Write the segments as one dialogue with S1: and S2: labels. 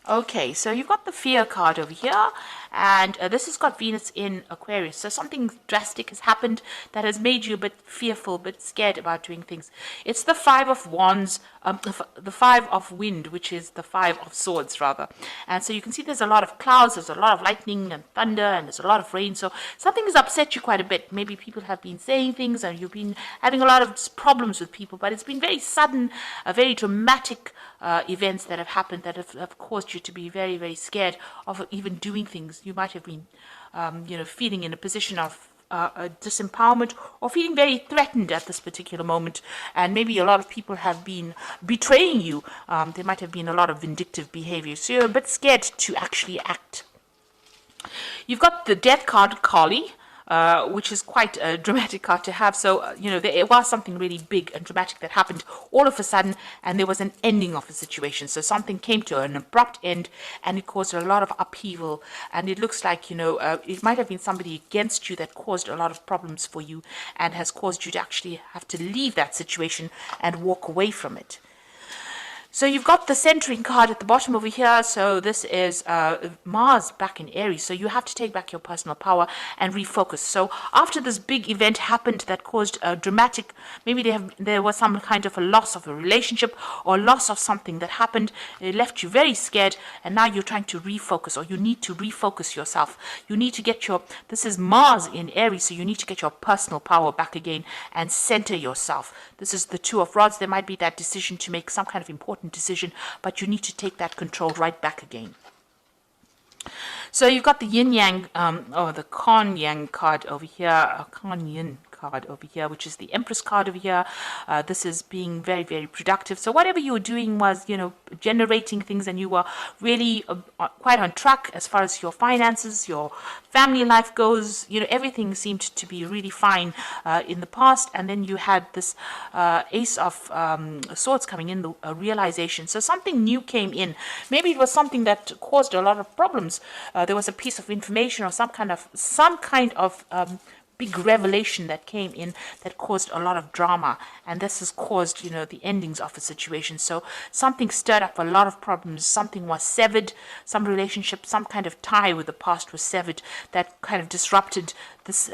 S1: Okay, so you've got the fear card over here, and this has got Venus in Aquarius. So something drastic has happened that has made you a bit fearful, a bit scared about doing things. It's the Five of Wands, the Five of Wind, which is the Five of Swords, rather. And so you can see there's a lot of clouds, there's a lot of lightning and thunder, and there's a lot of rain. So something has upset you quite a bit. Maybe people have been saying things, and you've been having a lot of problems with people, but it's been very sudden, very dramatic events that have happened that have caused you to be very, very scared of even doing things. You might have been, feeling in a position of disempowerment or feeling very threatened at this particular moment. And maybe a lot of people have been betraying you. There might have been a lot of vindictive behavior. So you're a bit scared to actually act. You've got the death card, Kali, which is quite a dramatic card to have. So, there was something really big and dramatic that happened all of a sudden, and there was an ending of a situation. So something came to an abrupt end, and it caused a lot of upheaval. And it looks like, it might have been somebody against you that caused a lot of problems for you and has caused you to actually have to leave that situation and walk away from it. So you've got the centering card at the bottom over here. So this is Mars back in Aries. So you have to take back your personal power and refocus. So after this big event happened that caused a dramatic, maybe there was some kind of a loss of a relationship or loss of something that happened. It left you very scared, and now you're trying to refocus, or you need to refocus yourself. You need to get this is Mars in Aries, so you need to get your personal power back again and center yourself. This is the Two of Rods. There might be that decision to make some kind of important decision, but you need to take that control right back again. So you've got the yin yang, or the Kuan Yin card over here, Kuan Yin card over here, which is the Empress card over here. This is being very, very productive. So whatever you were doing was, generating things, and you were really quite on track as far as your finances, your family life goes. Everything seemed to be really fine in the past, and then you had this Ace of Swords coming in, the realization. So something new came in. Maybe it was something that caused a lot of problems. There was a piece of information or some kind of big revelation that came in that caused a lot of drama, and this has caused the endings of a situation. So something stirred up a lot of problems. Something was severed, some relationship, some kind of tie with the past was severed that kind of disrupted this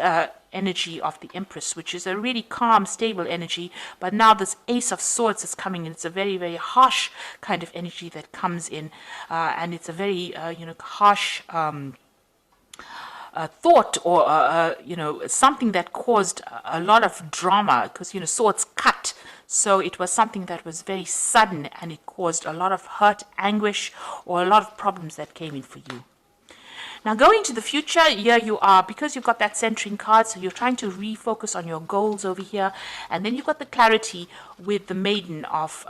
S1: energy of the Empress, which is a really calm, stable energy. But now this Ace of Swords is coming in. It's a very, very harsh kind of energy that comes in, and it's a very harsh thought, or something that caused a lot of drama, because swords cut. So it was something that was very sudden, and it caused a lot of hurt, anguish, or a lot of problems that came in for you. Now, going to the future, here you are, because you've got that centering card, so you're trying to refocus on your goals over here, and then you've got the clarity with the Maiden of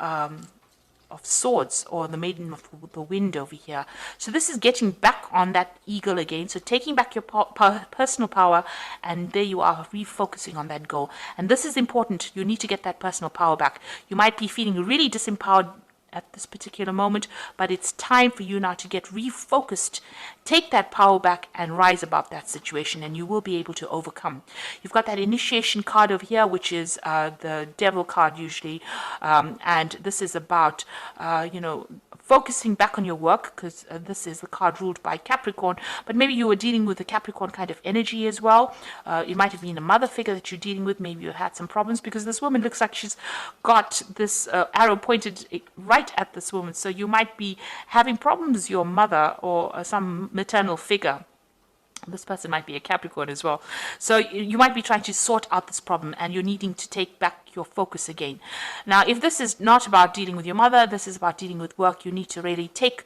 S1: Swords, or the Maiden of the Wind over here. So this is getting back on that eagle again, so taking back your personal power, and there you are, refocusing on that goal. And this is important. You need to get that personal power back. You might be feeling really disempowered at this particular moment, but it's time for you now to get refocused, take that power back, and rise above that situation, and you will be able to overcome. You've got that initiation card over here, which is the Devil card usually, and this is about focusing back on your work, because this is the card ruled by Capricorn, but maybe you were dealing with a Capricorn kind of energy as well. It might have been a mother figure that you're dealing with. Maybe you had some problems, because this woman looks like she's got this arrow pointed right at this woman. So you might be having problems with your mother or some maternal figure. This person might be a Capricorn as well. So you might be trying to sort out this problem, and you're needing to take back your focus again. Now, if this is not about dealing with your mother, this is about dealing with work, you need to really take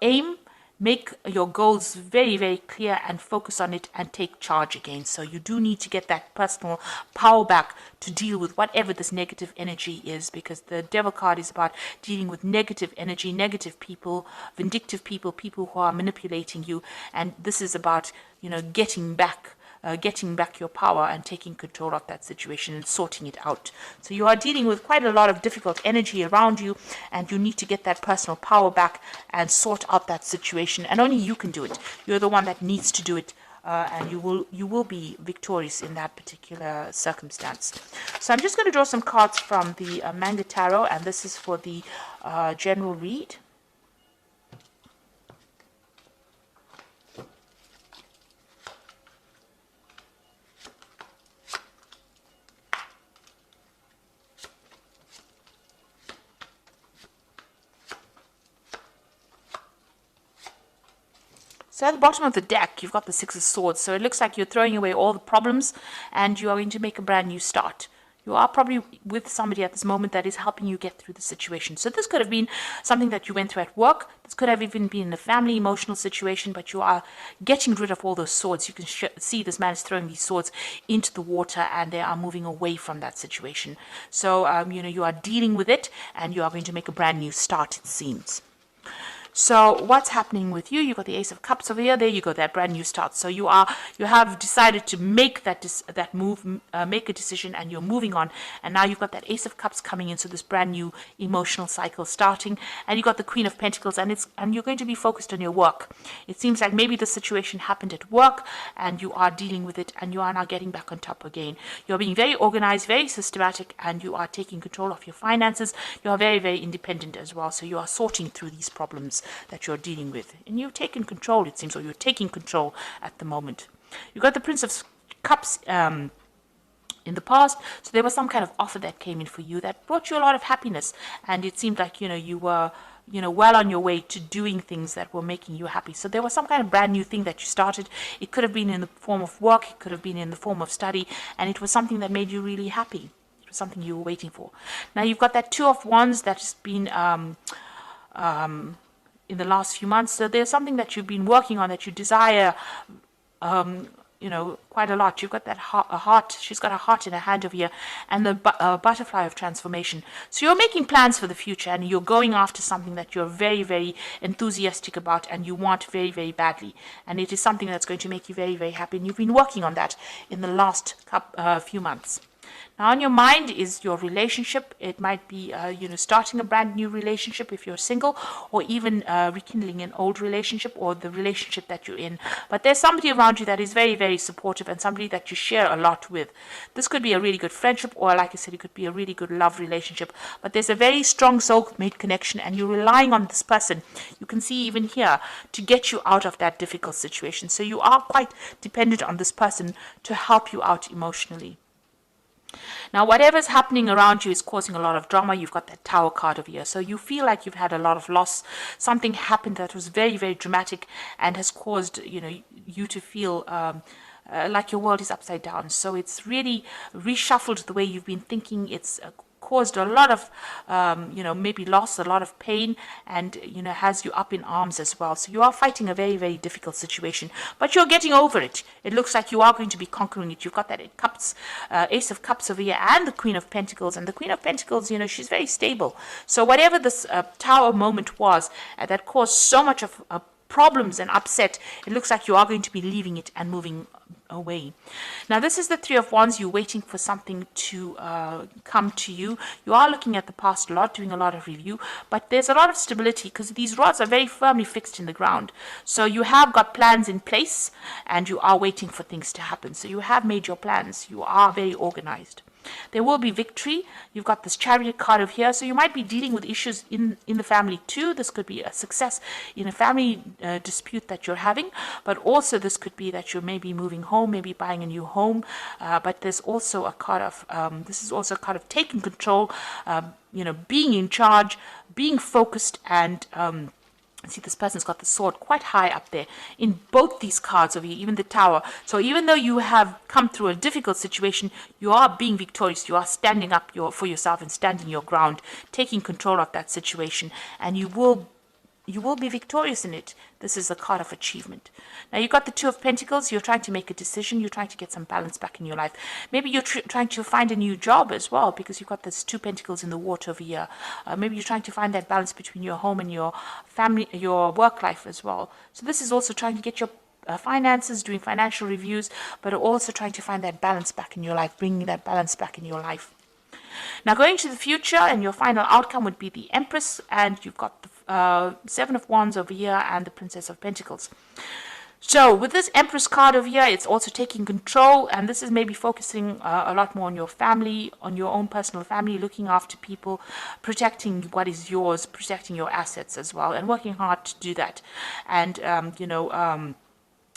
S1: aim, make your goals very, very clear, and focus on it, and take charge again. So you do need to get that personal power back to deal with whatever this negative energy is, because the Devil card is about dealing with negative energy, negative people, vindictive people, people who are manipulating you. And this is about, getting back your power and taking control of that situation and sorting it out. So you are dealing with quite a lot of difficult energy around you, and you need to get that personal power back and sort out that situation. And only you can do it. You're the one that needs to do it, and you will be victorious in that particular circumstance. So I'm just going to draw some cards from the Manga Tarot, and this is for the general read. So at the bottom of the deck, you've got the Six of Swords. So it looks like you're throwing away all the problems and you are going to make a brand new start. You are probably with somebody at this moment that is helping you get through the situation. So this could have been something that you went through at work. This could have even been a family emotional situation, but you are getting rid of all those swords. You can see this man is throwing these swords into the water and they are moving away from that situation. So, you are dealing with it and you are going to make a brand new start, it seems. So what's happening with you? You got the Ace of Cups over here. There you go, that brand new start. So you have decided to make that move, make a decision, and you're moving on. And now you've got that Ace of Cups coming in. So this brand new emotional cycle starting, and you got the Queen of Pentacles, and you're going to be focused on your work. It seems like maybe the situation happened at work, and you are dealing with it, and you are now getting back on top again. You're being very organized, very systematic, and you are taking control of your finances. You are very, very independent as well. So you are sorting through these problems that you're dealing with, and you've taken control, it seems, or you're taking control at the moment. You got the Prince of Cups in the past, so there was some kind of offer that came in for you that brought you a lot of happiness, and it seemed like you were well on your way to doing things that were making you happy. So there was some kind of brand new thing that you started. It could have been in the form of work, it could have been in the form of study, and it was something that made you really happy. It was something you were waiting for. Now you've got that Two of Wands that's been in the last few months. So there's something that you've been working on that you desire, quite a lot. You've got that heart. She's got a heart in her hand over here, and the butterfly of transformation. So you're making plans for the future, and you're going after something that you're very, very enthusiastic about, and you want very, very badly. And it is something that's going to make you very, very happy. And you've been working on that in the last few months. Now, on your mind is your relationship. It might be, starting a brand new relationship if you're single, or even rekindling an old relationship or the relationship that you're in. But there's somebody around you that is very, very supportive and somebody that you share a lot with. This could be a really good friendship, or like I said, it could be a really good love relationship. But there's a very strong soulmate connection, and you're relying on this person. You can see even here to get you out of that difficult situation. So you are quite dependent on this person to help you out emotionally. Now, whatever's happening around you is causing a lot of drama. You've got that Tower card over here. So you feel like you've had a lot of loss. Something happened that was very, very dramatic and has caused, you to feel like your world is upside down. So it's really reshuffled the way you've been thinking. It's caused a lot of, maybe loss, a lot of pain, and, has you up in arms as well. So you are fighting a very, very difficult situation, but you're getting over it. It looks like you are going to be conquering it. You've got that Ace of Cups over here and the Queen of Pentacles. And the Queen of Pentacles, she's very stable. So whatever this Tower moment was that caused so much of problems and upset, it looks like you are going to be leaving it and moving away. Now, this is the Three of Wands. You're waiting for something to come to you. You are looking at the past a lot, doing a lot of review, but there's a lot of stability because these rods are very firmly fixed in the ground. So you have got plans in place and you are waiting for things to happen. So you have made your plans. You are very organized. There will be victory. You've got this Chariot card over here. So you might be dealing with issues in the family too. This could be a success in a family dispute that you're having. But also this could be that you're maybe moving home, maybe buying a new home. But there's also a card of, this is also a card of taking control, being in charge, being focused, and see, this person's got the sword quite high up there in both these cards over here, even the Tower. So even though you have come through a difficult situation, you are being victorious. You are standing up for yourself and standing your ground, taking control of that situation, and you will be victorious in it. This is a card of achievement. Now, you've got the Two of Pentacles. You're trying to make a decision. You're trying to get some balance back in your life. Maybe you're trying to find a new job as well, because you've got this Two Pentacles in the water over here. Maybe you're trying to find that balance between your home and your family, your work life as well. So this is also trying to get your finances, doing financial reviews, but also trying to find that balance back in your life, bringing that balance back in your life. Now, going to the future, and your final outcome would be the Empress, and you've got the Seven of Wands over here and the Princess of Pentacles. So with this Empress card over here, it's also taking control, and this is maybe focusing a lot more on your family, on your own personal family, looking after people, protecting what is yours, protecting your assets as well, and working hard to do that. And,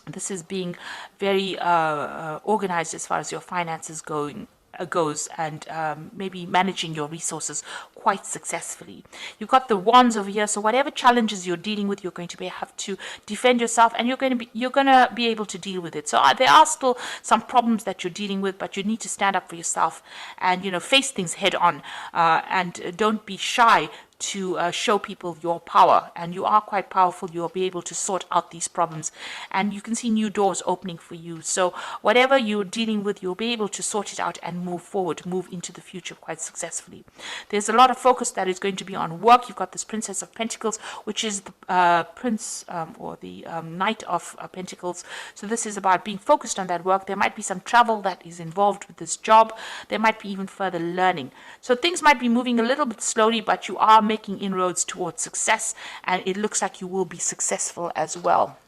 S1: this is being very organized as far as your finances going. goes, and maybe managing your resources quite successfully. You've got the wands over here, so whatever challenges you're dealing with, you're going to have to defend yourself, and you're going to be able to deal with it. So there are still some problems that you're dealing with, but you need to stand up for yourself and face things head on, and don't be shy to show people your power, and you are quite powerful. You'll be able to sort out these problems, and you can see new doors opening for you. So whatever you're dealing with, you'll be able to sort it out and move forward, move into the future quite successfully. There's a lot of focus that is going to be on work. You've got this Princess of Pentacles, which is the prince or the Knight of Pentacles. So this is about being focused on that work. There might be some travel that is involved with this job. There might be even further learning. So things might be moving a little bit slowly, but you are making inroads towards success, and it looks like you will be successful as well.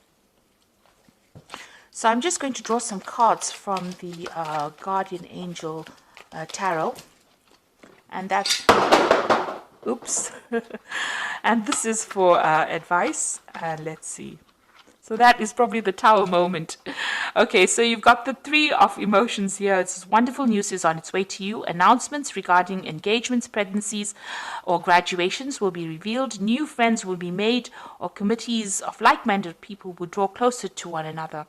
S1: So I'm just going to draw some cards from the Guardian Angel Tarot, and that's oops and this is for advice, and let's see. So that is probably the Tower moment. Okay, so you've got the Three of Emotions here. It's wonderful news is on its way to you. Announcements regarding engagements, pregnancies, or graduations will be revealed. New friends will be made, or committees of like-minded people will draw closer to one another.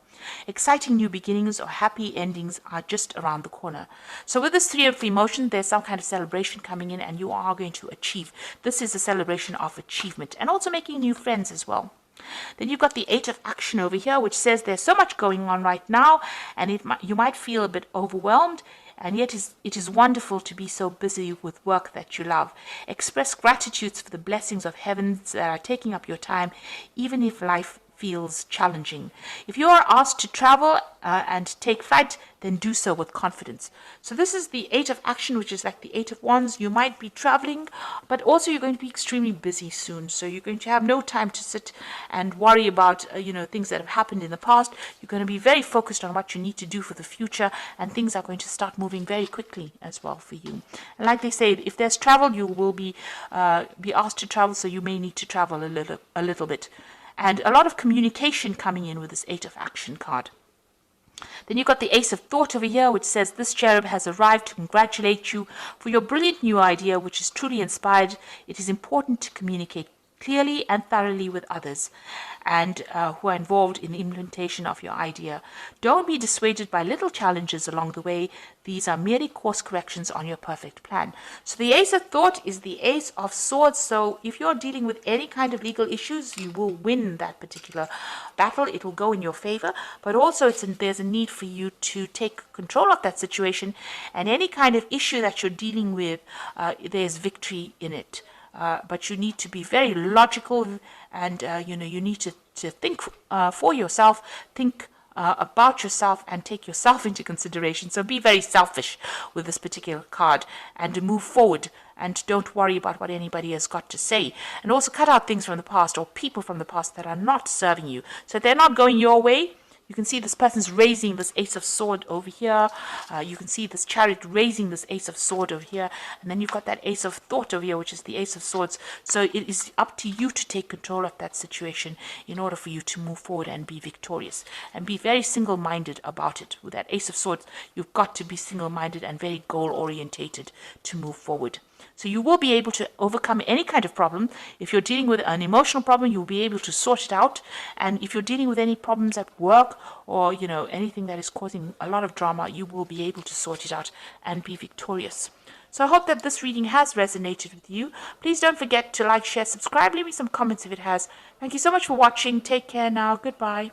S1: Exciting new beginnings or happy endings are just around the corner. So with this Three of Emotions, there's some kind of celebration coming in, and you are going to achieve. This is a celebration of achievement, and also making new friends as well. Then you've got the Eight of Action over here, which says there's so much going on right now, and you might feel a bit overwhelmed, and yet it is wonderful to be so busy with work that you love. Express gratitude for the blessings of heavens that are taking up your time, even if life feels challenging. If you are asked to travel and take flight, then do so with confidence. So this is the Eight of Action, which is like the Eight of Wands. You might be traveling, but also you're going to be extremely busy soon. So you're going to have no time to sit and worry about things that have happened in the past. You're going to be very focused on what you need to do for the future, and things are going to start moving very quickly as well for you. And like they say, if there's travel, you will be asked to travel, so you may need to travel a little bit. And a lot of communication coming in with this Eight of Action card. Then you've got the Ace of Thought over here, which says this cherub has arrived to congratulate you for your brilliant new idea, which is truly inspired. It is important to communicate clearly and thoroughly with others and who are involved in the implementation of your idea. Don't be dissuaded by little challenges along the way. These are merely course corrections on your perfect plan. So the Ace of Thought is the Ace of Swords. So if you're dealing with any kind of legal issues, you will win that particular battle. It will go in your favor, but also there's a need for you to take control of that situation, and any kind of issue that you're dealing with, there's victory in it. But you need to be very logical, and you need to think for yourself, think about yourself, and take yourself into consideration. So be very selfish with this particular card, and to move forward, and don't worry about what anybody has got to say. And also cut out things from the past or people from the past that are not serving you. So if they're not going your way, you can see this person's raising this Ace of Sword over here. You can see this Chariot raising this Ace of Sword over here. And then you've got that Ace of Thought over here, which is the Ace of Swords. So it is up to you to take control of that situation in order for you to move forward and be victorious. And be very single-minded about it. With that Ace of Swords, you've got to be single-minded and very goal-orientated to move forward. So you will be able to overcome any kind of problem. If you're dealing with an emotional problem, you'll be able to sort it out. And if you're dealing with any problems at work or, anything that is causing a lot of drama, you will be able to sort it out and be victorious. So I hope that this reading has resonated with you. Please don't forget to like, share, subscribe, leave me some comments if it has. Thank you so much for watching. Take care now. Goodbye.